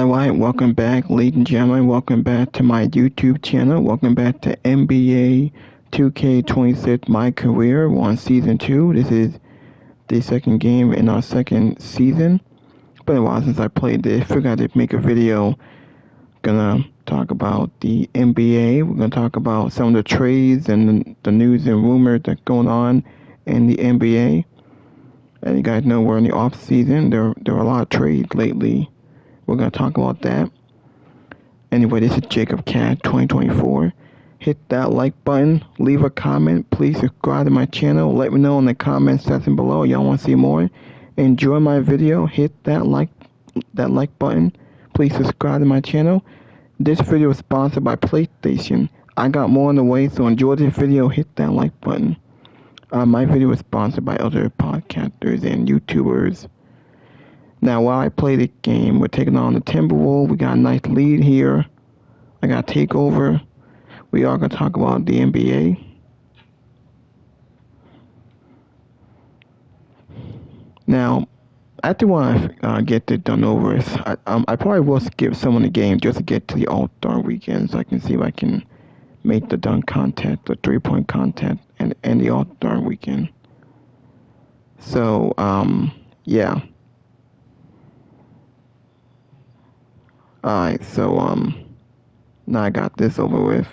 Alright, welcome back, ladies and gentlemen. Welcome back to my YouTube channel. Welcome back to NBA 2K26 My Career. We're on Season 2. This is the second game in our second season. It's been a while since I played this. Figured I'd make a video. Gonna talk about the NBA. We're gonna talk about some of the trades and the news and rumors that's going on in the NBA. And you guys know we're in the off season. There are a lot of trades lately. We're going to talk about that. Anyway, this is Jacob Cat 2024. Hit that like button. Leave a comment. Please subscribe to my channel. Let me know in the comment section below. Y'all want to see more? Enjoy my video. Hit that like button. Please subscribe to my channel. This video is sponsored by PlayStation. I got more on the way, so enjoy this video. Hit that like button. My video is sponsored by other podcasters and YouTubers. Now, while I play the game, we're taking on the Timberwolves. We got a nice lead here. I got a takeover. We are going to talk about the NBA. Now, I do want to get this done over. I probably will skip some of the games just to get to the All-Star weekend so I can see if I can make the dunk contest, the three-point contest, and the All-Star weekend. So, yeah. Alright, so, now I got this over with.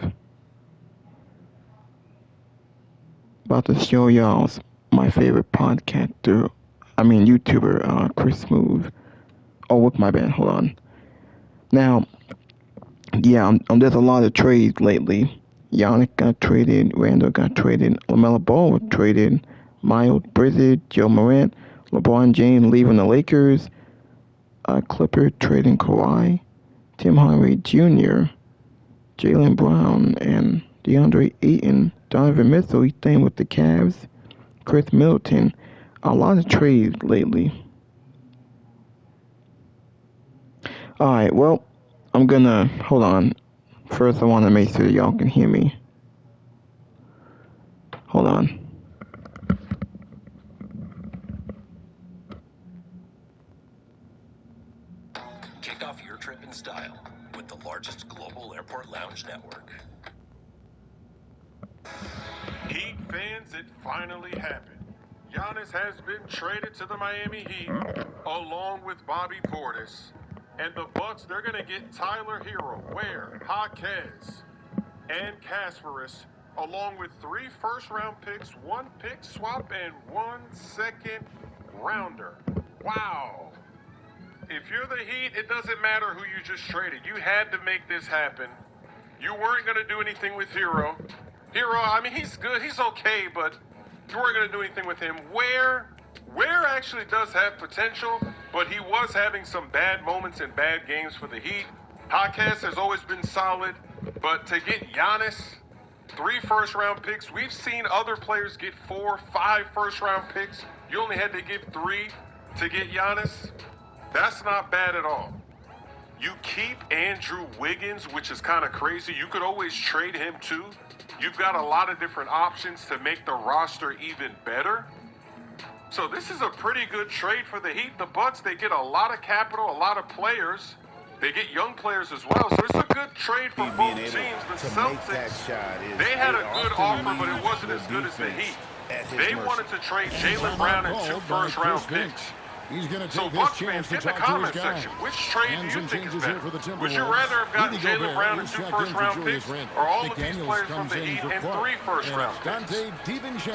About to show y'all my favorite YouTuber, Chris Smooth. Oh, with my bad, hold on. Now, yeah, there's a lot of trades lately. Giannis got traded, Randall got traded, LaMelo Ball was traded, Miles Bridges, Joe Morant, LeBron James leaving the Lakers, Clippers trading Kawhi, Tim Hardaway Jr., Jaylen Brown, and DeAndre Ayton, Donovan Mitchell, he's staying with the Cavs, Chris Middleton. A lot of trades lately. Alright, well, I'm gonna, hold on. First, I want to make sure that y'all can hear me. Hold on. Kick off your trip in style with the largest global airport lounge network. Heat fans, it finally happened. Giannis has been traded to the Miami Heat along with Bobby Portis. And the Bucks, they're going to get Tyler Hero, Ware, Jaquez, and Kasparis, along with 3 first-round picks, 1 pick swap, and 1 second rounder. Wow. If you're the Heat, it doesn't matter who you just traded. You had to make this happen. You weren't going to do anything with Hero. Hero, I mean, he's good. He's okay, but you weren't going to do anything with him. Ware actually does have potential, but he was having some bad moments and bad games for the Heat. Jaquez has always been solid, but to get Giannis, 3 first-round picks, we've seen other players get 4, 5 first-round picks. You only had to give 3 to get Giannis. That's not bad at all. You keep Andrew Wiggins, which is kind of crazy. You could always trade him too. You've got a lot of different options to make the roster even better. So this is a pretty good trade for the Heat. The Bucks, they get a lot of capital, a lot of players. They get young players as well. So it's a good trade for both teams. The Celtics, they had a good offer, but it wasn't as good as the Heat. They wanted to trade Jaylen Brown and 2 first-round picks. So Bucks fans, get in the comment section. Which trade do you think is better? Would you rather have gotten Jaylen Brown and 2 first-round picks, or all of these players from the Heat and 3 first-round picks?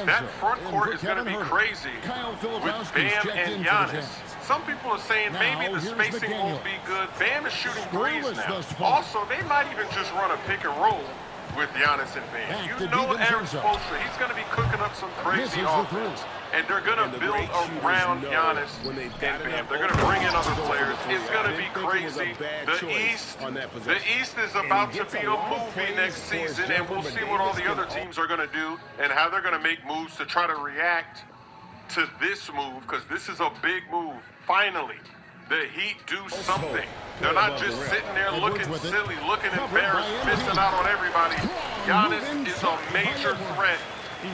That front court is going to be crazy with Bam and Giannis. Some people are saying maybe the spacing won't be good. Bam is shooting threes now. Also, they might even just run a pick and roll with Giannis and Bam. You know Aaron Spoelstra, he's going to be cooking up some crazy offense. And they're going to build around Giannis and Bam. They're going to bring in other players. It's going to be crazy. The East is about to be a movie next season, and we'll see what all the other teams are going to do and how they're going to make moves to try to react to this move, because this is a big move. Finally, the Heat do something. They're not just sitting there looking silly, looking embarrassed, missing out on everybody. Giannis is a major threat.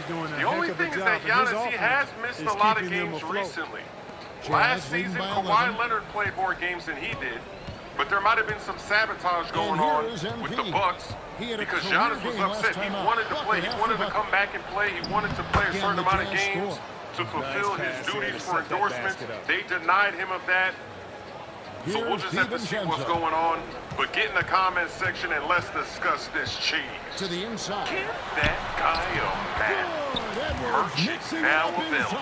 The only thing is that Giannis, he has missed a lot of games recently. Last season, Kawhi Leonard played more games than he did. but there might have been some sabotage going on with the Bucks because Giannis was upset. He wanted to play. He wanted to come back and play. He wanted to play a certain amount of games to fulfill his duties for endorsements. They denied him of that. So we'll just have to see what's going on. But get in the comments section and let's discuss this cheese. To the inside. Get that guy a man. Merchant now available.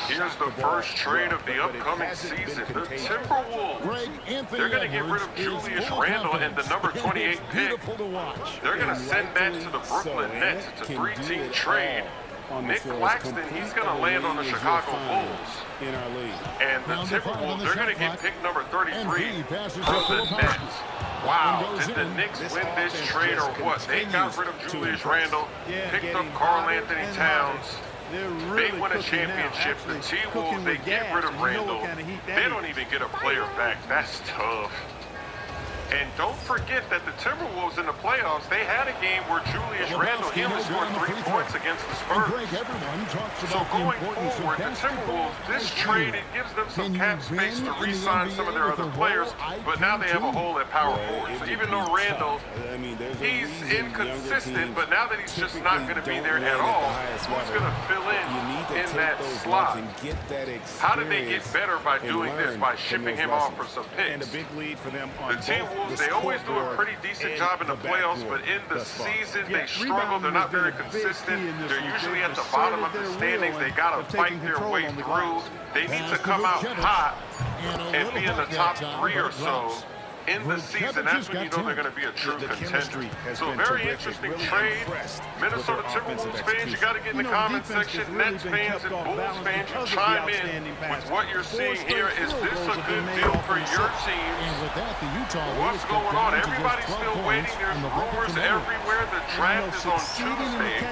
Here's the first trade of the upcoming season. The Timberwolves. They're going to get rid of Julius Randle and the number 28 pick. They're going to send that to the Brooklyn Nets. It's a 3-team trade. Nick Claxton, he's going to land on the Chicago Bulls. And the Timberwolves, they're going to get pick number 33 from the Nets. Wow, did the Knicks win this trade or what? They got rid of Julius Randle, picked up Karl Anthony Towns. They win a championship. The T-Wolves, they get rid of Randle. They don't even get a player back. That's tough. And don't forget that the Timberwolves in the playoffs, they had a game where Julius Randle, he only scored 3 points against the Spurs. So going forward, the Timberwolves, this trade, it gives them some cap space to re-sign some of their other players, but now they have a hole at power forward. So even though Randle, he's inconsistent, but now that he's just not going to be there at all, who's going to fill in that slot? How did they get better by doing this, by shipping him off for some picks? The T-Wolves, they always do a pretty decent job in the playoffs, but in the season, they struggle. They're not very consistent. They're usually at the bottom of the standings. They got to fight their way through. They need to come out hot and be in the top 3 or so. In the season, that's when you know they're going to be a true contender. So very interesting trade. Minnesota Timberwolves fans, you got to get in the comment section. Nets fans and Bulls fans, you chime in with what you're seeing here. Is this a good deal for your team? What's going on? Everybody's still waiting. There's rumors everywhere. The draft is on Tuesday.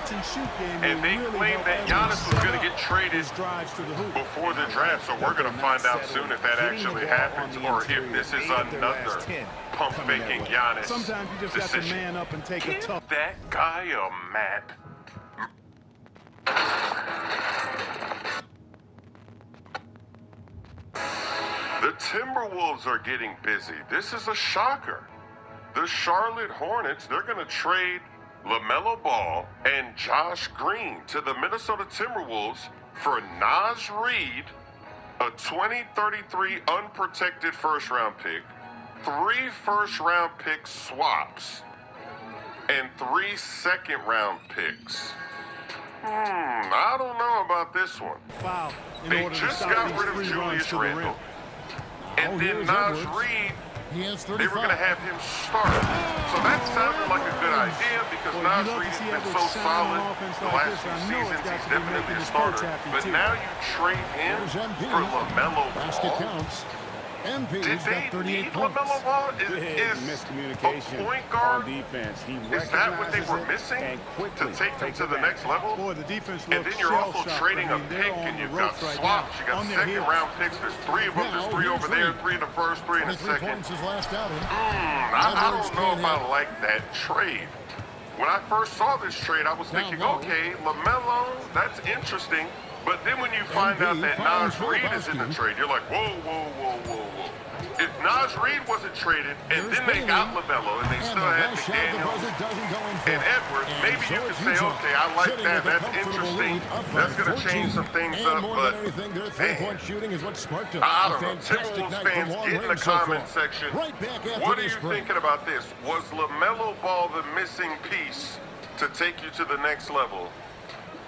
And they claim that Giannis was going to get traded before the draft. So we're going to find out soon if that actually happens or if this is another pump faking Giannis. Sometimes you just got to man up and take a tough. That guy a map. The Timberwolves are getting busy. This is a shocker. The Charlotte Hornets, they're going to trade LaMelo Ball and Josh Green to the Minnesota Timberwolves for Naz Reid, a 2033 unprotected first-round pick, 3 first-round pick swaps, and 3 second-round picks. I don't know about this one. They just got rid of Julius Randle, and then Naz Reid, they were going to have him start. So that sounded like a good idea because Naz Reid's been so solid the last few seasons. He's definitely a starter. But now you trade him for LaMelo Ball. Did they need LaMelo Ball? Is a point guard, is that what they were missing to take them to the next level? And then you're also trading a pick and you've got swaps. You got second-round picks. There's 3 of them. There's 3 over there, 3 in the first, 3 in the second. I don't know if I like that trade. When I first saw this trade, I was thinking, okay, LaMelo, that's interesting. But then when you find out that Naz Reid is in the trade, you're like, whoa, whoa, whoa, whoa, whoa. If Naz Reid wasn't traded, and then they got LaMelo, and they still had McDaniels and Edwards, maybe you could say, okay, I like that. That's interesting. That's going to change some things up. But, man, I don't know. Timberwolves fans, get in the comment section. What are you thinking about this? Was LaMelo Ball the missing piece to take you to the next level?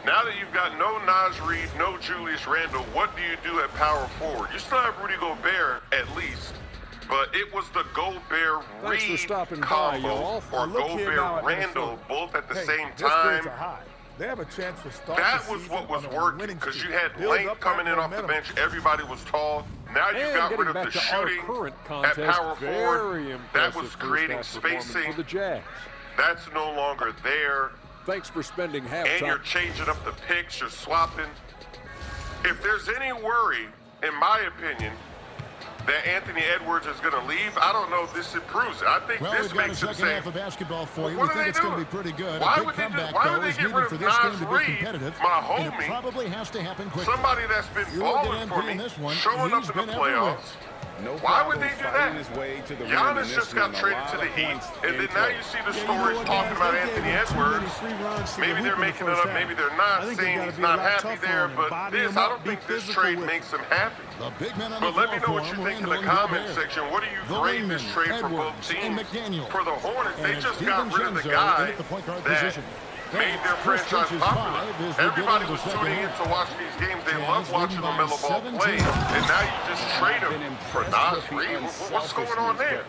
Now that you've got no Naz Reid, no Julius Randle, what do you do at power forward? You still have Rudy Gobert at least, but it was the Gobert-Reid combo or Gobert-Randle both at the same time. They have a chance to start. That was what was working because you had length coming in off the bench. Everybody was tall. Now you got rid of the shooting at power forward. That was creating spacing. That's no longer there. Thanks for spending halftime. And you're changing up the picks, you're swapping. If there's any worry, in my opinion, that Anthony Edwards is going to leave, I don't know if this improves it. I think this makes him say, what are they doing? Why would they get rid of Naz Reid, my homie, somebody that's been balling for me, showing up in the playoffs, Why would they do that? Giannis just got traded to the Heat, and then now you see the stories talking about Anthony Edwards. Maybe they're making it up, maybe they're not, saying he's not happy there, but I don't think this trade makes him happy. But let me know what you think in the comment section. What do you grade this trade for both teams? For the Hornets, they just got rid of the guy that made their franchise popular. Everybody was tuning in to watch these games. They love watching LaMelo Ball play, and now you just trade him for Naz Reid. What's going on there?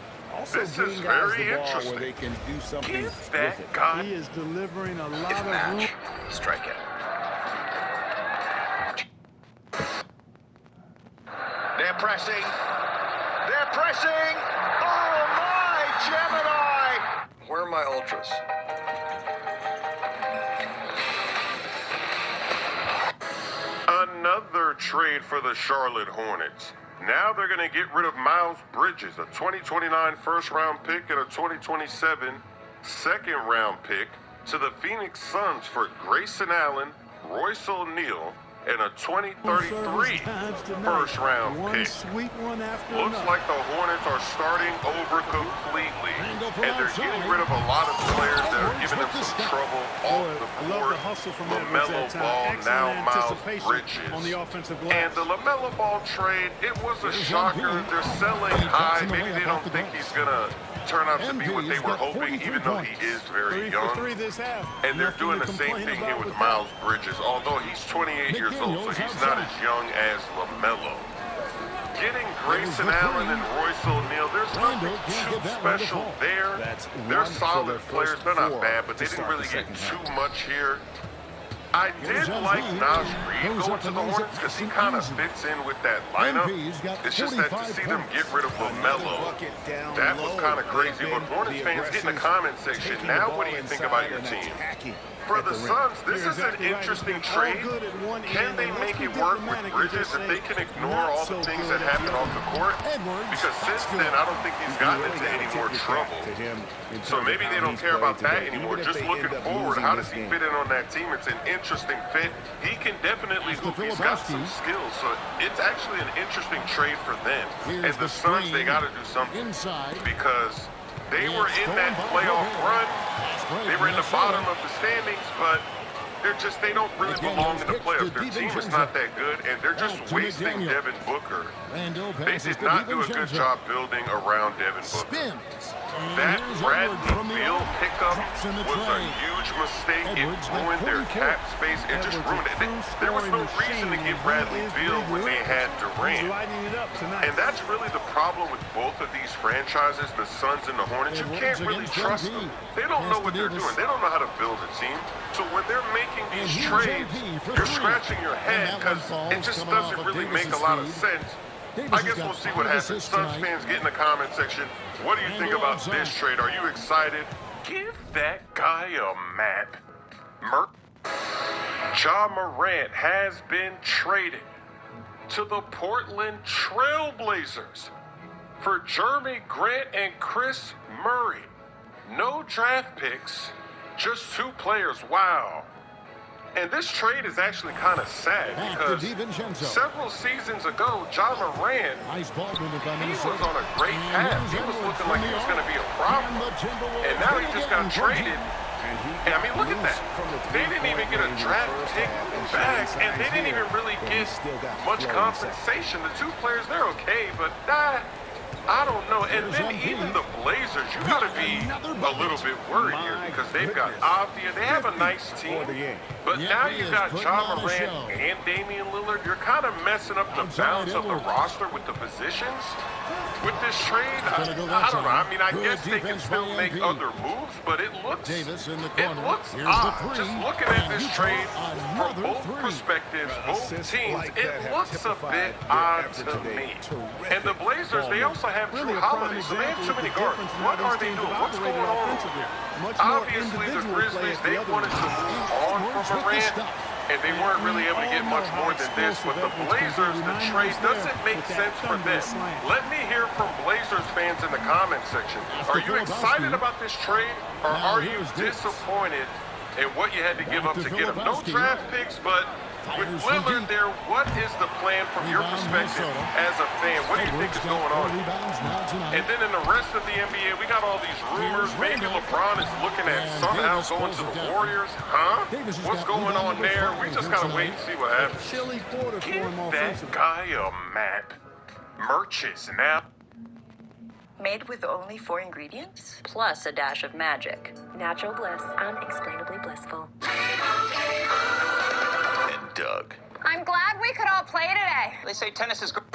This is very interesting. Get that guy. He is delivering a lot of Match. Strikeout. They're pressing. They're pressing. Oh, my Gemini! Where are my ultras? Another trade for the Charlotte Hornets. Now they're going to get rid of Miles Bridges, a 2029 first-round pick and a 2027 second-round pick, to the Phoenix Suns for Grayson Allen, Royce O'Neal, and a 2033 first-round pick. Looks like the Hornets are starting over completely, and they're getting rid of a lot of players that are giving them some trouble off the court. LaMelo Ball, now Miles Bridges. And the LaMelo Ball trade, it was a shocker. They're selling high. Maybe they don't think he's going to turn out to be what they were hoping, even though he is very young. And they're doing the same thing here with Miles Bridges, although he's 28 years old, so he's not as young as LaMelo. Getting Grayson Allen and Royce O'Neal, there's nothing too special there. They're solid players. They're not bad, but they didn't really get too much here. I did like Naz Reid going to the Hornets because he kind of fits in with that lineup. It's just that to see them get rid of LaMelo, that was kind of crazy. But Hornets fans, get in the comment section. Now, what do you think about your team? For the Suns, this is an interesting trade. Can they make it work with Bridges if they can ignore all the things that happen off the court? Because since then, I don't think he's gotten into any more trouble. So maybe they don't care about that anymore. Just looking forward, how does he fit in on that team? It's an interesting fit. He can definitely hoop. He's got some skills. So it's actually an interesting trade for them. And the Suns, they got to do something because they were in that playoff run. They were in the bottom of the standings, but they don't really belong in the playoffs. Their team is not that good, and they're just wasting Devin Booker. They did not do a good job building around Devin Booker. That Bradley Beal pickup was a huge mistake. It ruined their cap space. It just ruined it. There was no reason to get Bradley Beal when they had Durant. And that's really the problem with both of these franchises, the Suns and the Hornets. You can't really trust them. They don't know what they're doing. They don't know how to build a team. So when they're making these trades, you're scratching your head because it just doesn't really make a lot of sense. I guess we'll see what happens. Suns fans, get in the comment section. What do you think about this trade? Are you excited? Give that guy a map. Ja Morant has been traded to the Portland Trail Blazers for Jeremy Grant and Chris Murray. No draft picks, just 2 players. Wow. And this trade is actually kind of sad because several seasons ago, Ja Morant, he was on a great path. He was looking like he was going to be a problem. And now he just got traded. And I mean, look at that. They didn't even get a draft pick back, and they didn't even really get much compensation. The 2 players, they're okay, but I don't know. And then even the Blazers, you got to be a little bit worried here because they've got Avdia. They have a nice team. But now you got Ja Morant and Damian Lillard. You're kind of messing up the balance of the roster with the positions. With this trade, I don't know. I mean, I guess they can still make other moves, but it looks odd. Just looking at this trade from both perspectives, both teams, it looks a bit odd to me. And the Blazers, they also have Drew Holiday, so they have too many guards. What are they doing? What's going on? Obviously, the Grizzlies, they wanted to move on from Morant, and they weren't really able to get much more than this. But the Blazers, the trade doesn't make sense for them. Let me hear from Blazers fans in the comment section. Are you excited about this trade, or are you disappointed in what you had to give up to get them? No draft picks, but With Lillard there, what is the plan from your perspective as a fan? What do you think is going on? And then in the rest of the NBA, we got all these rumors. Maybe LeBron is looking at somehow going to the Warriors. Huh? What's going on there? We just got to wait and see what happens. Give that guy a map. Merches now. Made with only 4 ingredients, plus a dash of magic. Natural bliss, unexplainably blissful. And Doug. I'm glad we could all play today. They say tennis is great.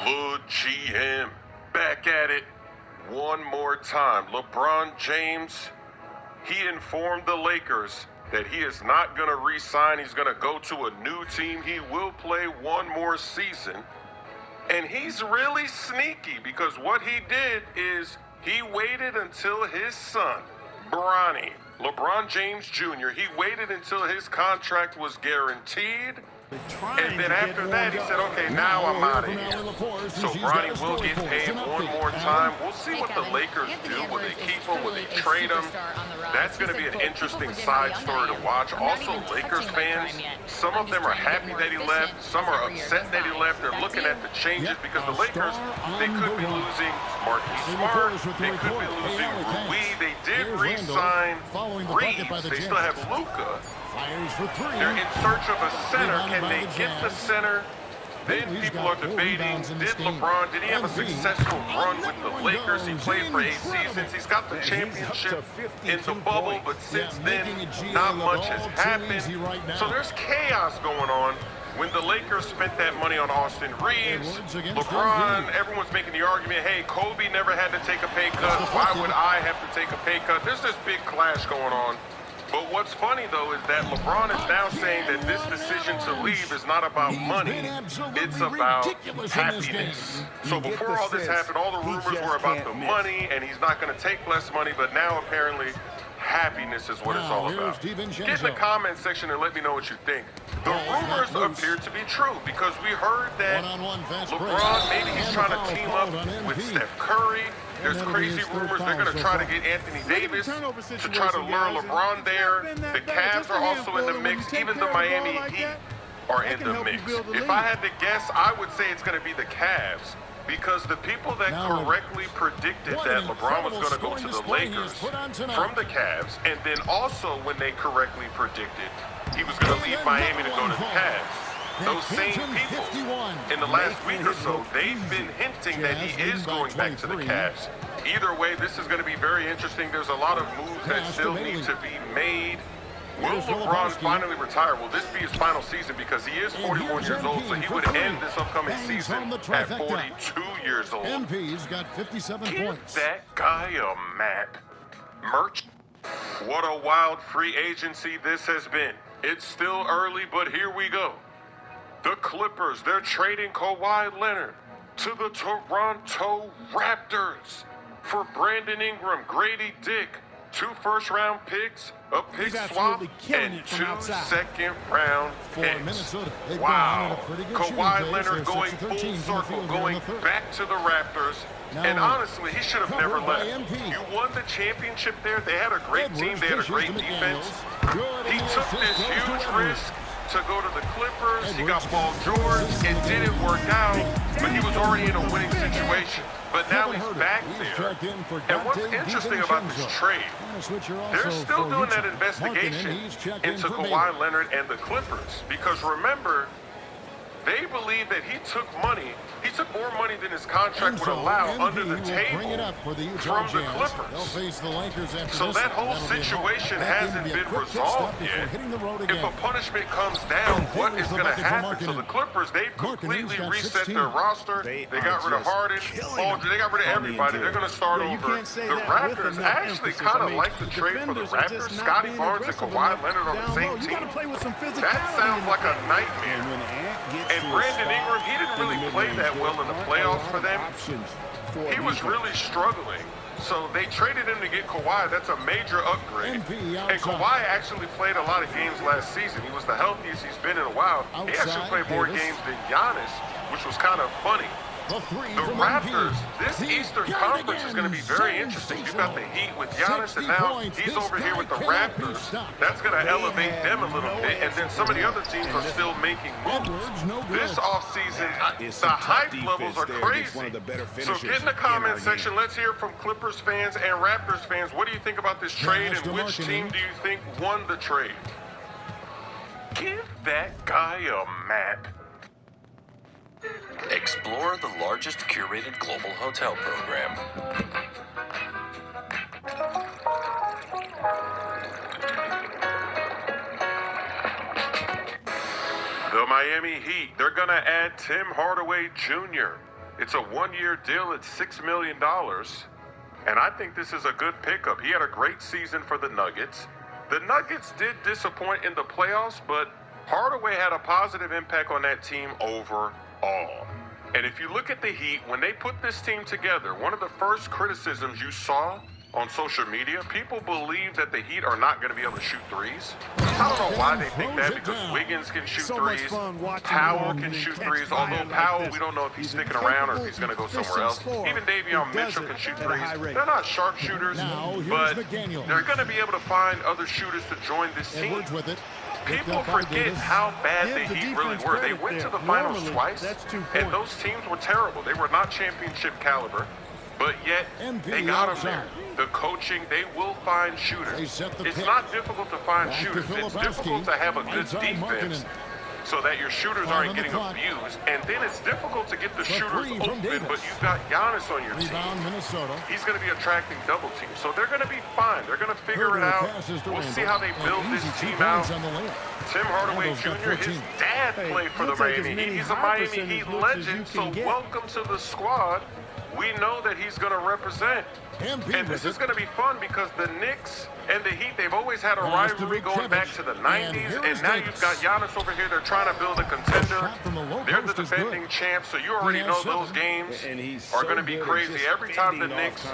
Look, GM, back at it one more time. LeBron James, he informed the Lakers that he is not going to re-sign. He's going to go to a new team. He will play one more season. And he's really sneaky because what he did is he waited until his son, Bronny, LeBron James Jr., he waited until his contract was guaranteed. And then after that, he said, okay, now I'm out of here. So Bronny will get paid one more time. We'll see what the Lakers do. Will they keep him? Will they trade him? That's going to be an interesting side story to watch. Also, Lakers fans, some of them are happy that he left. Some are upset that he left. They're looking at the changes because the Lakers, they could be losing Marquis Smart. They could be losing Rui. They did re-sign Reeves. They still have Luka. They're in search of a center. Can they get the center? Then people are debating, did LeBron, did he have a successful run with the Lakers? He played for 8 seasons. He's got the championship in the bubble, but since then, not much has happened. So there's chaos going on. When the Lakers spent that money on Austin Reeves, LeBron, everyone's making the argument, hey, Kobe never had to take a pay cut. Why would I have to take a pay cut? There's this big clash going on. But what's funny, though, is that LeBron is now saying that this decision to leave is not about money. It's about happiness. So before all this happened, all the rumors were about the money, and he's not going to take less money. But now, apparently, happiness is what it's all about. Get in the comment section and let me know what you think. The rumors appear to be true because we heard that LeBron, maybe he's trying to team up with Steph Curry. There's crazy rumors they're going to try to get Anthony Davis to try to lure LeBron there. The Cavs are also in the mix. Even the Miami Heat are in the mix. If I had to guess, I would say it's going to be the Cavs because the people that correctly predicted that LeBron was going to go to the Lakers from the Cavs, and then also when they correctly predicted he was going to leave Miami to go to the Cavs, those same people in the last week or so, they've been hinting that he is going back to the Cavs. Either way, this is going to be very interesting. There's a lot of moves that still need to be made. Will LeBron finally retire? Will this be his final season? Because he is 41 years old, so he would end this upcoming season at 42 years old. MP's got 57 Give points. that guy a map. Merch. What a wild free agency this has been. It's still early, but here we go. The Clippers, they're trading Kawhi Leonard to the Toronto Raptors for Brandon Ingram, Grady Dick, 2 first-round picks, a pick swap, and 2 second-round picks. Wow. Kawhi Leonard going full circle, going back to the Raptors. And honestly, he should have never left. You won the championship there. They had a great team. They had a great defense. He took this huge risk to go to the Clippers. He got Paul George. It didn't work out, but he was already in a winning situation. But now he's back there. And what's interesting about this trade, they're still doing that investigation into Kawhi Leonard and the Clippers. Because remember, they believe that he took money. He took more money than his contract would allow under the table from the Clippers. So that whole situation hasn't been resolved yet. If a punishment comes down, what is going to happen? So the Clippers, they've completely reset their roster. They got rid of Harden, they got rid of everybody. They're going to start over. The Raptors, I actually kind of like the trade for the Raptors. Scotty Barnes and Kawhi Leonard on the same team. That sounds like a nightmare. And Brandon Ingram, he didn't really play that well in the playoffs for them. He was really struggling. So they traded him to get Kawhi. That's a major upgrade. And Kawhi actually played a lot of games last season. He was the healthiest he's been in a while. He actually played more games than Giannis, which was kind of funny. The Raptors, this Eastern Conference is going to be very interesting. You've got the Heat with Giannis, and now he's over here with the Raptors. That's going to elevate them a little bit, and then some of the other teams are still making moves. This offseason, the hype levels are crazy. So get in the comment section. Let's hear from Clippers fans and Raptors fans. What do you think about this trade, and which team do you think won the trade? Give that guy a map. Explore the largest curated global hotel program. The Miami Heat, they're going to add Tim Hardaway Jr. It's a one-year deal at $6 million. And I think this is a good pickup. He had a great season for the Nuggets. The Nuggets did disappoint in the playoffs, but Hardaway had a positive impact on that team overall. And if you look at the Heat, when they put this team together, one of the first criticisms you saw on social media, people believe that the Heat are not going to be able to shoot threes. I don't know why they think that, because Wiggins can shoot threes, Powell can shoot threes, although Powell, we don't know if he's sticking around or if he's going to go somewhere else. Even Davion Mitchell can shoot threes. They're not sharpshooters, but they're going to be able to find other shooters to join this team. People forget how bad the Heat really were. They went to the finals twice, and those teams were terrible. They were not championship caliber, but yet they got them there. The coaching, they will find shooters. It's not difficult to find shooters. It's difficult to have a good defense so that your shooters aren't getting abused. And then it's difficult to get the shooters open, but you've got Giannis on your team. He's going to be attracting double teams. So they're going to be fine. They're going to figure it out. We'll see how they build this team out. Tim Hardaway Jr., his dad played for the Miami Heat. He's a Miami Heat legend, so welcome to the squad. We know that he's going to represent. And this is going to be fun because the Knicks and the Heat, they've always had a rivalry going back to the 90s. And now you've got Giannis over here. They're trying to build a contender. They're the defending champs, so you already know those games are going to be crazy. Every time the Knicks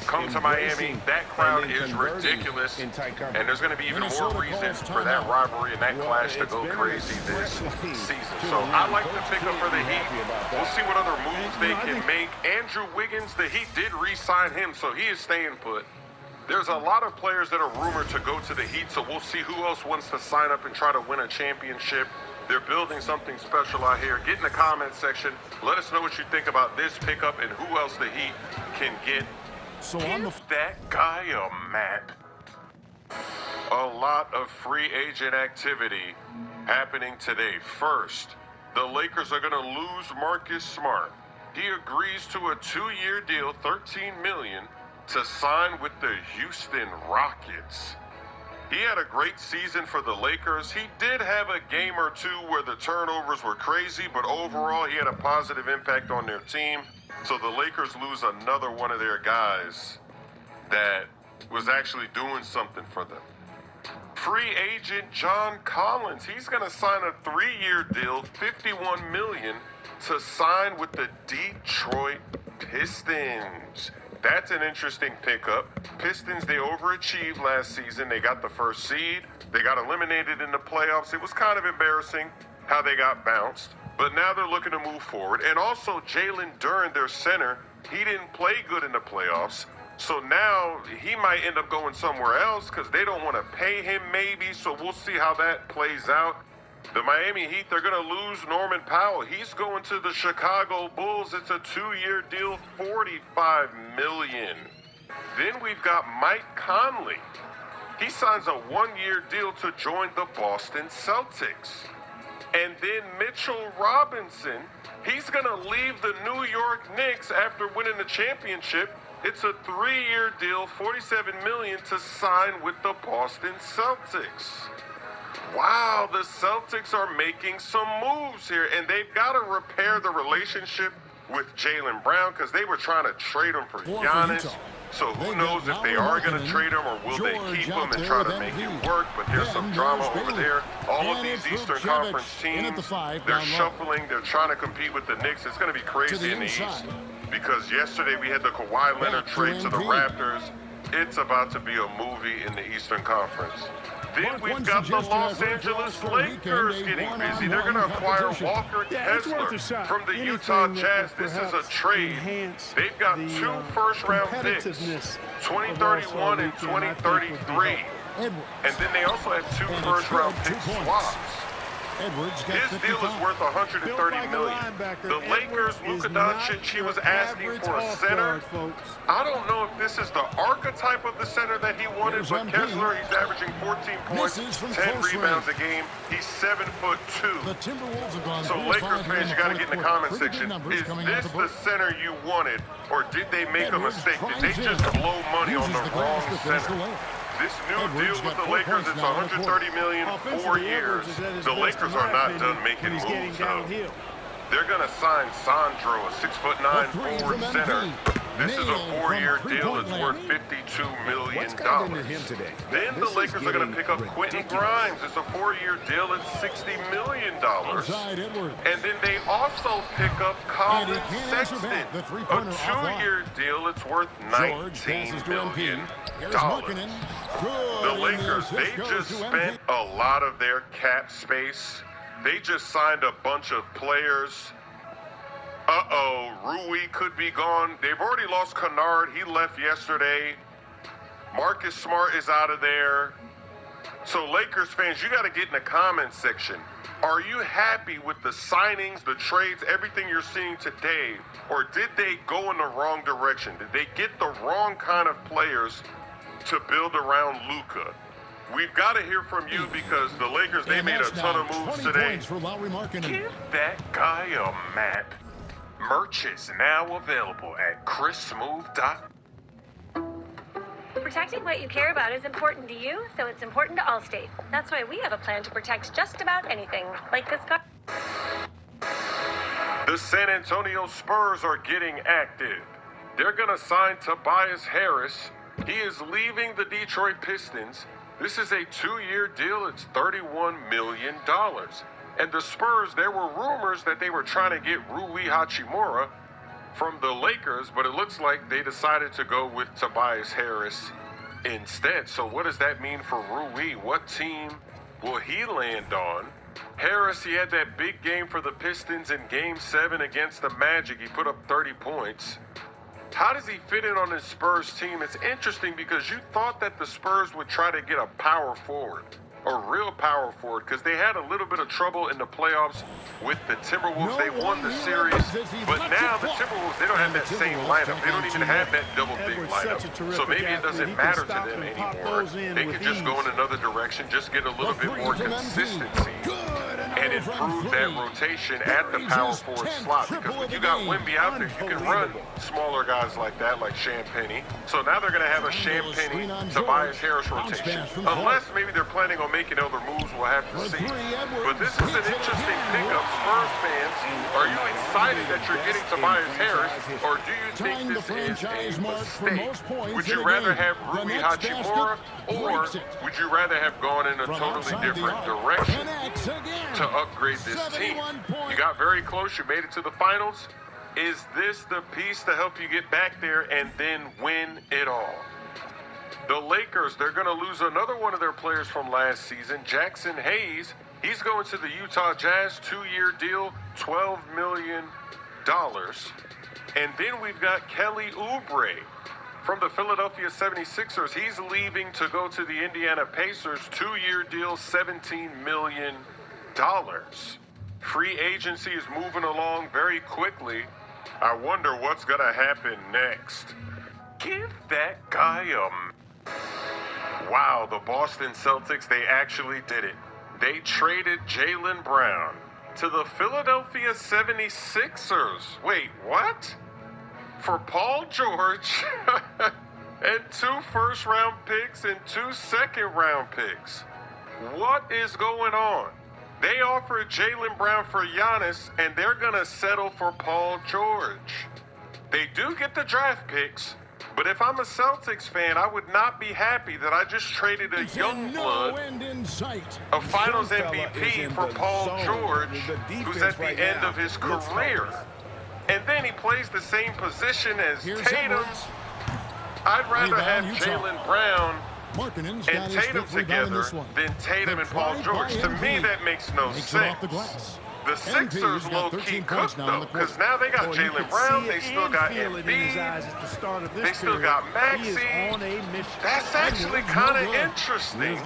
come to Miami, that crowd is ridiculous. And there's going to be even more reason for that rivalry and that clash to go crazy this season. So I like the pickup for the Heat. We'll see what other moves they can make. Andrew Wiggins, the Heat did re-sign him, so he is staying put. There's a lot of players that are rumored to go to the Heat, so we'll see who else wants to sign up and try to win a championship. They're building something special out here. Get in the comment section. Let us know what you think about this pickup and who else the Heat can get. So give that guy a map. A lot of free agent activity happening today. First, the Lakers are going to lose Marcus Smart. He agrees to a 2-year deal, $13 million, to sign with the Houston Rockets. He had a great season for the Lakers. He did have a game or two where the turnovers were crazy, but overall he had a positive impact on their team. So the Lakers lose another one of their guys that was actually doing something for them. Free agent John Collins, he's going to sign a 3-year deal, $51 million, to sign with the Detroit Pistons. That's an interesting pickup. Pistons, they overachieved last season. They got the first seed. They got eliminated in the playoffs. It was kind of embarrassing how they got bounced. But now they're looking to move forward. And also Jalen Duren, their center, he didn't play good in the playoffs. So now he might end up going somewhere else because they don't want to pay him maybe. So we'll see how that plays out. The Miami Heat, they're going to lose Norman Powell. He's going to the Chicago Bulls. It's a 2-year deal, $45 million. Then we've got Mike Conley. He signs a 1-year deal to join the Boston Celtics. And then Mitchell Robinson, he's going to leave the New York Knicks after winning the championship. It's a 3-year deal, $47 million, to sign with the Boston Celtics. Wow, the Celtics are making some moves here, and they've got to repair the relationship with Jaylen Brown because they were trying to trade him for Giannis. So who knows if they are going to trade him or will they keep him and try to make it work, but there's some drama over there. All of these Eastern Conference teams, they're shuffling, they're trying to compete with the Knicks. It's going to be crazy in the East because yesterday we had the Kawhi Leonard trade to the Raptors. It's about to be a movie in the Eastern Conference. Then we've got the Los Angeles Lakers getting busy. They're going to acquire Walker Kessler from the Utah Jazz. This is a trade. They've got 2 first-round picks, 2031 and 2033. And then they also have 2 first-round pick swaps. His deal is worth $130 million. The Lakers, Luka Doncic, he was asking for a center. I don't know if this is the archetype of the center that he wanted, but Kessler, he's averaging 14 points, 10 rebounds a game. He's 7'2". So Lakers fans, you got to get in the comment section. Is this the center you wanted, or did they make a mistake? Did they just blow money on the wrong center? This new deal with the Lakers is $130 million, 4 years. The Lakers are not done making moves, though. They're going to sign Sandro, a 6'9" forward center. This is a 4-year deal. It's worth $52 million. Then the Lakers are going to pick up Quentin Grimes. It's a 4-year deal at $60 million. And then they also pick up Colin Sexton, a 2-year deal. It's worth $19 million. The Lakers, they just spent a lot of their cap space. They just signed a bunch of players. Rui could be gone. They've already lost Kennard. He left yesterday. Marcus Smart is out of there. So Lakers fans, you got to get in the comments section. Are you happy with the signings, the trades, everything you're seeing today? Or did they go in the wrong direction? Did they get the wrong kind of players to build around Luka? We've got to hear from you because the Lakers, they made a ton of moves today. Give that guy a map. Merch is now available at chrissmooth.com. Protecting what you care about is important to you, so it's important to Allstate. That's why we have a plan to protect just about anything, like this car. The San Antonio Spurs are getting active. They're going to sign Tobias Harris. He is leaving the Detroit Pistons. This is a 2-year deal. It's $31 million. And the Spurs, there were rumors that they were trying to get Rui Hachimura from the Lakers, but it looks like they decided to go with Tobias Harris instead. So what does that mean for Rui? What team will he land on? Harris, he had that big game for the Pistons in Game 7 against the Magic. He put up 30 points. How does he fit in on his Spurs team? It's interesting because you thought that the Spurs would try to get a power forward, a real power forward, because they had a little bit of trouble in the playoffs with the Timberwolves. They won the series, but now the Timberwolves, they don't have that same lineup. They don't even have that double big lineup. So maybe it doesn't matter to them anymore. They could just go in another direction, just get a little bit more consistency and improve that rotation at the power forward slot. Because when you got Wemby out there, you can run smaller guys like that, like Champagnie. So now they're going to have a Champagnie, Tobias Harris rotation. Unless maybe they're planning on making other moves, we'll have to see. But this is an interesting pickup. Spurs fans, are you excited that you're getting Tobias Harris, or do you think this is a mistake? Would you rather have Rui Hachimura, or would you rather have gone in a totally different direction to upgrade this team? You got very close. You made it to the finals. Is this the piece to help you get back there and then win it all? The Lakers, they're going to lose another one of their players from last season, Jackson Hayes. He's going to the Utah Jazz, 2-year deal, $12 million. And then we've got Kelly Oubre from the Philadelphia 76ers. He's leaving to go to the Indiana Pacers, 2-year deal, $17 million. Free agency is moving along very quickly. I wonder what's going to happen next. Give that guy a... Wow, the Boston Celtics, they actually did it. They traded Jaylen Brown to the Philadelphia 76ers. Wait, what? For Paul George and 2 first-round picks and 2 second-round picks. What is going on? They offered Jaylen Brown for Giannis, and they're going to settle for Paul George. They do get the draft picks, but if I'm a Celtics fan, I would not be happy that I just traded a young blood, a finals MVP for Paul George, who's at the end of his career. And then he plays the same position as Tatum. I'd rather have Jaylen Brown Markkanen's and got his Tatum fifth rebound in together this one. than Tatum and Paul George. To me, that makes no sense. The Sixers low-key cooked, though, because now they got Jaylen Brown, they still got Embiid, they still got Maxey. That's actually kind of interesting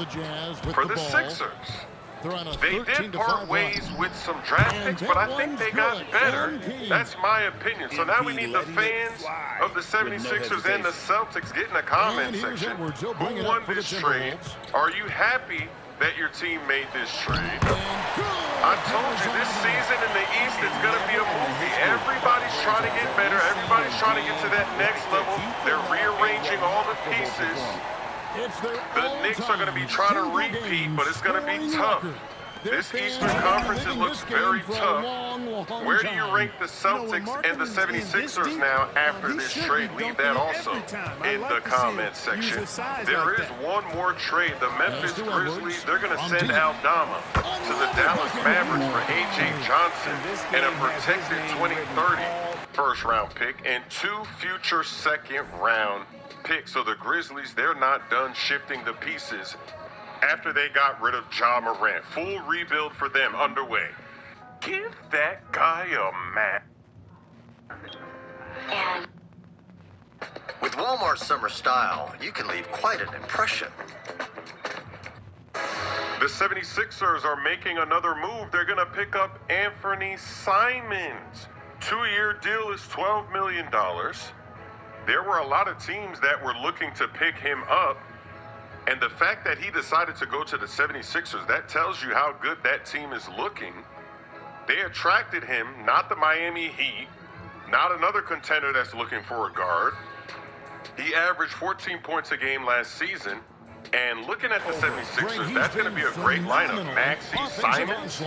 for the Sixers. They did part ways with some draft picks, but I think they got better. That's my opinion. So now we need the fans of the 76ers and the Celtics get in the comment section. Who won this trade? Are you happy that your team made this trade? I told you, this season in the East is going to be a movie. Everybody's trying to get better. Everybody's trying to get to that next level. They're rearranging all the pieces. The Knicks are going to be trying to repeat, but it's going to be tough. This Eastern Conference, it looks very tough. Where do you rank the Celtics and the 76ers now after this trade? Leave that also in the comment section. There is one more trade. The Memphis Grizzlies, they're going to send Aldama to the Dallas Mavericks for A.J. Johnson and a protected 2030 first-round pick and 2 future second-round picks. So the Grizzlies, they're not done shifting the pieces after they got rid of Ja Morant. Full rebuild for them underway. Give that guy a mat. And With Walmart Summer Style, you can leave quite an impression. The 76ers are making another move. They're going to pick up Anthony Simons. 2-year deal is $12 million. There were a lot of teams that were looking to pick him up. And the fact that he decided to go to the 76ers, that tells you how good that team is looking. They attracted him, not the Miami Heat, not another contender that's looking for a guard. He averaged 14 points a game last season. And looking at the 76ers, that's going to be a great lineup. Maxey, Simons.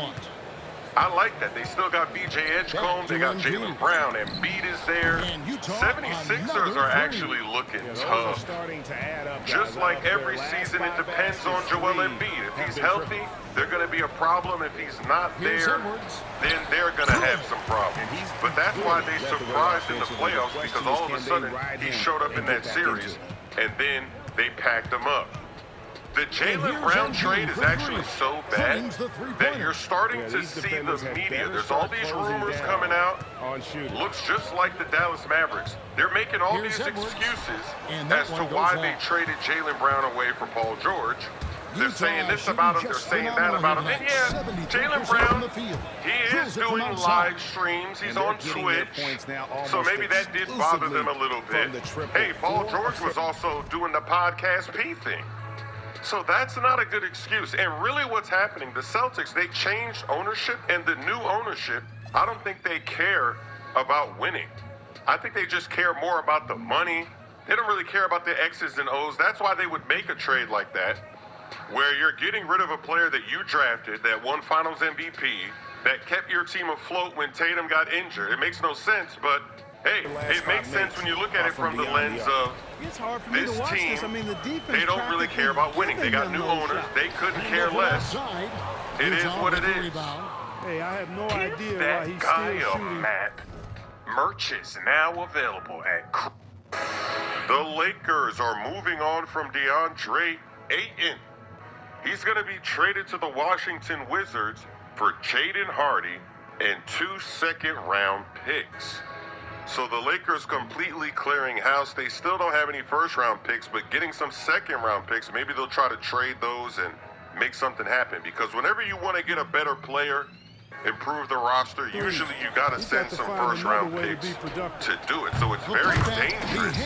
I like that. They still got B.J. Edgecombe. They got Jaylen Brown. Embiid is there. 76ers are actually looking tough. Just like every season, it depends on Joel Embiid. If he's healthy, they're going to be a problem. If he's not there, then they're going to have some problems. But that's why they surprised in the playoffs, because all of a sudden he showed up in that series, and then they packed him up. The Jaylen Brown trade is actually so bad that you're starting to see the media. There's all these rumors coming out. Looks just like the Dallas Mavericks. They're making all these excuses as to why they traded Jaylen Brown away for Paul George. They're saying this about him, they're saying that about him. And yeah, Jaylen Brown, he is doing live streams. He's on Twitch. So maybe that did bother them a little bit. Hey, Paul George was also doing the podcast P thing. So that's not a good excuse. And really what's happening, the Celtics, they changed ownership, and the new ownership, I don't think they care about winning. I think they just care more about the money. They don't really care about the X's and O's. That's why they would make a trade like that, where you're getting rid of a player that you drafted, that won Finals MVP, that kept your team afloat when Tatum got injured. It makes no sense, but hey, it makes sense when you look at it from the lens of this team. They don't really care about winning. They got new owners. They couldn't care less. It is what it is. Hey, I have no idea That why he's guy still a shooting. map. Merch is now available at The Lakers are moving on from DeAndre Ayton. He's going to be traded to the Washington Wizards for Jaden Hardy and 2 second-round picks. So the Lakers completely clearing house. They still don't have any first-round picks, but getting some second-round picks, maybe they'll try to trade those and make something happen. Because whenever you want to get a better player, improve the roster, usually you got to send some first-round picks to do it. So it's very dangerous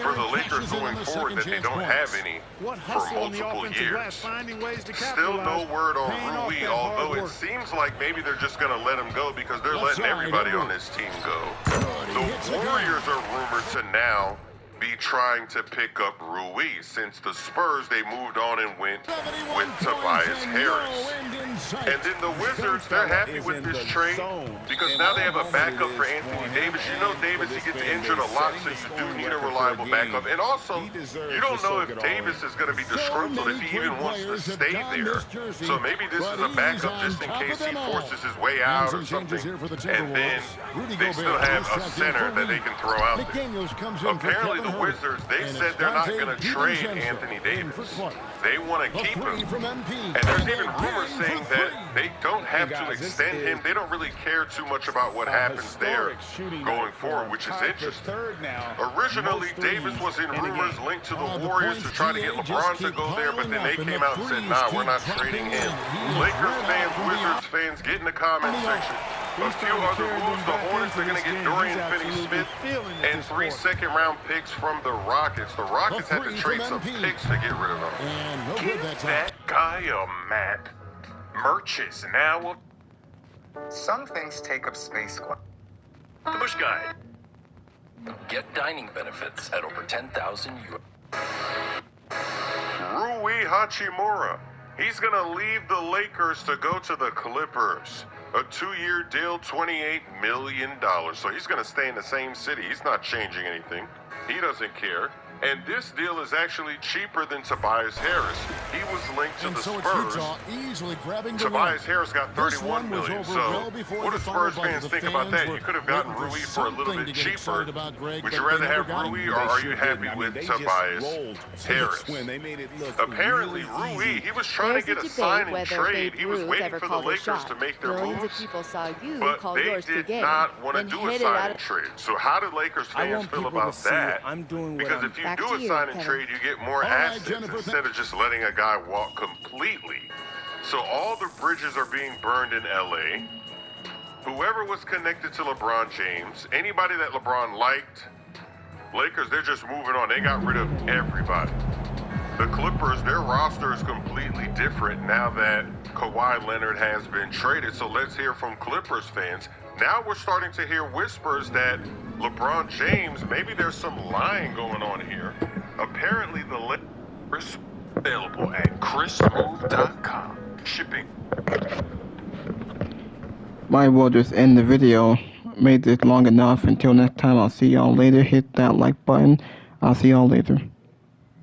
for the Lakers going forward that they don't have any for multiple years. Still no word on Rui, although it seems like maybe they're just going to let him go because they're letting everybody on this team go. The Warriors are rumored to now be trying to pick up Rui since the Spurs, they moved on and went with Tobias Harris. And then the Wizards, they're happy with this trade because now they have a backup for Anthony Davis. You know Davis, he gets injured a lot, so you do need a reliable backup. And also, you don't know if Davis is going to be disgruntled, if he even wants to stay there. So maybe this is a backup just in case he forces his way out or something. And then they still have a center that they can throw out there. Apparently, the the Wizards, they said they're not going to trade Anthony Davis. They want to keep him. And there's even rumors saying that they don't have to extend him. They don't really care too much about what happens there going forward, which is interesting. Originally, Davis was in rumors linked to the Warriors to try to get LeBron to go there, but then they came out and said, nah, we're not trading him. Lakers fans, Wizards fans, get in the comment section. A few other moves, the Hornets are going to get Dorian Finney-Smith and 3 second-round picks from the Rockets. The Rockets had to trade some picks to get rid of them. Give that guy a map. Merches now. Some things take up space. The Bush Guide. Get dining benefits at over 10,000 US. Rui Hachimura. He's going to leave the Lakers to go to the Clippers. A 2-year deal, $28 million. So he's going to stay in the same city. He's not changing anything. He doesn't care. And this deal is actually cheaper than Tobias Harris. He was linked to the Spurs. Tobias Harris got $31 million. So what do Spurs fans think about that? You could have gotten Rui for a little bit cheaper. Would you rather have Rui, or are you happy with Tobias Harris? Apparently, Rui, he was trying to get a sign and trade. He was waiting for the Lakers to make their moves, but they did not want to do a sign and trade. So how do Lakers fans feel about that? Because if you do a sign and trade, you get more assets instead of just letting a guy walk completely. So all the bridges are being burned in LA. Whoever was connected to LeBron James, anybody that LeBron liked, Lakers, they're just moving on. They got rid of everybody. The Clippers, their roster is completely different now that Kawhi Leonard has been traded. So let's hear from Clippers fans. Now we're starting to hear whispers that LeBron James, maybe there's some lying going on here. Apparently the Lakers available at chrismove.com. Shipping. I will just end the video. Made this long enough. Until next time, I'll see y'all later. Hit that like button. I'll see y'all later.